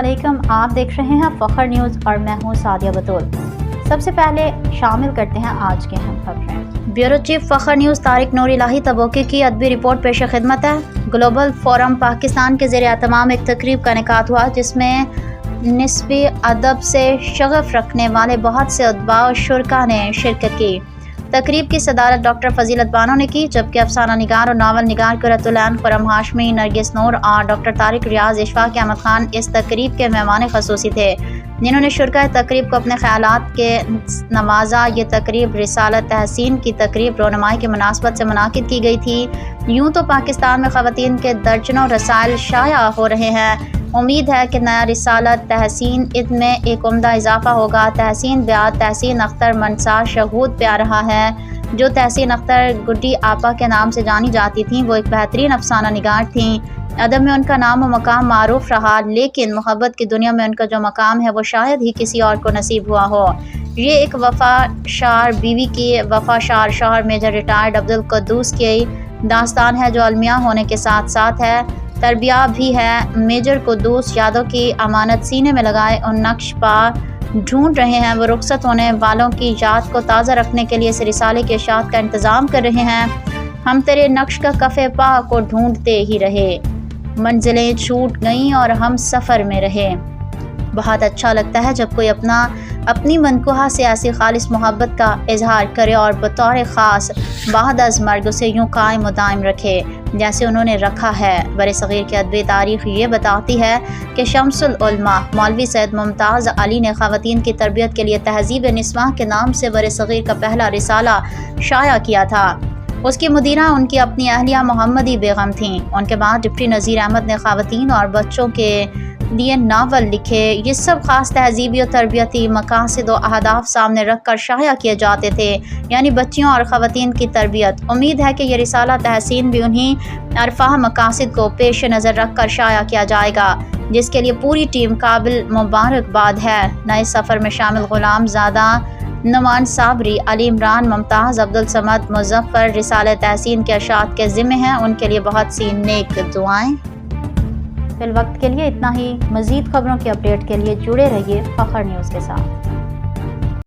अस्सलामुअलैकुम। आप देख रहे हैं फखर न्यूज़ और मैं हूं सादिया बतूल। सबसे पहले शामिल करते हैं आज के अहम खबरें। ब्यूरो चीफ फखर न्यूज़ तारिक नूर इलाही तबोकी की अदबी रिपोर्ट पेश खिदमत है। ग्लोबल फोरम पाकिस्तान के ज़ेर एहतमाम एक तकरीब का इनेकाद हुआ जिसमें निस्बी अदब से शगफ रखने वाले बहुत से अदबा और शुरका ने शिरकत की। तकरीब की सदारत डॉक्टर फजीलत बानो ने की, जबकि अफसाना निगार और नावल निगार कुरतुलैन खुरम हाशमी, नरगिस नूर और डॉक्टर तारिक रियाज, इशफाक अहमद खान इस तकरीब के मेहमान खसूसी थे, जिन्होंने शुरका तकरीब को अपने ख्यालात के नवाजा। ये तकरीब रिसालत तहसीन की तकरीब रोनमाई की मुनासबत से मुनाकिद की गई थी। यूँ तो पाकिस्तान में ख़वातीन के दर्जनों रसायल शाया हो रहे हैं। उम्मीद है कि नया रिसालत तहसीन में एक उम्दा इजाफा होगा। तहसीन ब्याद तहसीन अख्तर मनसा शहूद पे आ रहा है। जो तहसीन अख्तर गुड्डी आपा के नाम से जानी जाती थीं, वो एक बेहतरीन अफसाना निगार थीं। अदब में उनका नाम व मकाम मारूफ रहा, लेकिन मोहब्बत की दुनिया में उनका जो मकाम है वो शायद ही किसी और को नसीब हुआ हो। ये एक वफाशार बीवी की वफाशार शौहर मेजर रिटायर्ड अब्दुल कुद्दूस की दास्तान है, जो अलमिया होने के साथ साथ है तरबिया भी है। मेजर कुद्दूस यादव की अमानत सीने में लगाए और नक्श पा ढूंढ रहे हैं। वो रुखसत होने वालों की याद को ताज़ा रखने के लिए इस रिसाले के इशात का इंतज़ाम कर रहे हैं। हम तेरे नक्श का कफ़े पा को ढूंढते ही रहे, मंजिलें छूट गईं और हम सफ़र में रहे। बहुत अच्छा लगता है जब कोई अपनी मनकुहा से ऐसी खालिस मोहब्बत का इजहार करे और बतौर ख़ास बाद अज़ मर्ग उसे यूँ कायम दायम रखे जैसे उन्होंने रखा है। बरसग़ीर की अदबी तारीख़ ये बताती है कि शम्सुल उलमा मौलवी सैयद मुमताज़ अली ने ख़वातीन की तरबियत के लिए तहज़ीब निस्वां के नाम से बरसग़ीर का पहला रिसाला शाया किया था। उसकी मुदीरा उनकी अपनी अहलिया मोहम्मदी बेगम थीं। उनके बाद डिप्टी नज़ीर अहमद ने ख़वातीन और बच्चों के लिए नावल लिखे। ये सब ख़ास तहज़ीबी और तरबियती मकासद और अहदाफ सामने रख कर शाया किए जाते थे, यानी बच्चियों और ख़वातीन की तरबियत। उम्मीद है कि ये रिसाला तहसीन भी उन्हीं अरफा मकासद को पेश नज़र रख कर शाया किया जाएगा, जिसके लिए पूरी टीम काबिल मुबारकबाद है। नए सफ़र में शामिल ग़ुलाम ज़ादा, नुमान साबरी, अली इमरान, मुमताज़, अब्दुल समद, मुज़फ़्फ़र रिसाले तहसीन के अशात के ज़िम्मे हैं। उनके लिए बहुत सी नेक दुआएं। फिल वक्त के लिए इतना ही। मज़ीद खबरों की अपडेट के लिए जुड़े रहिए फखर न्यूज़ के साथ।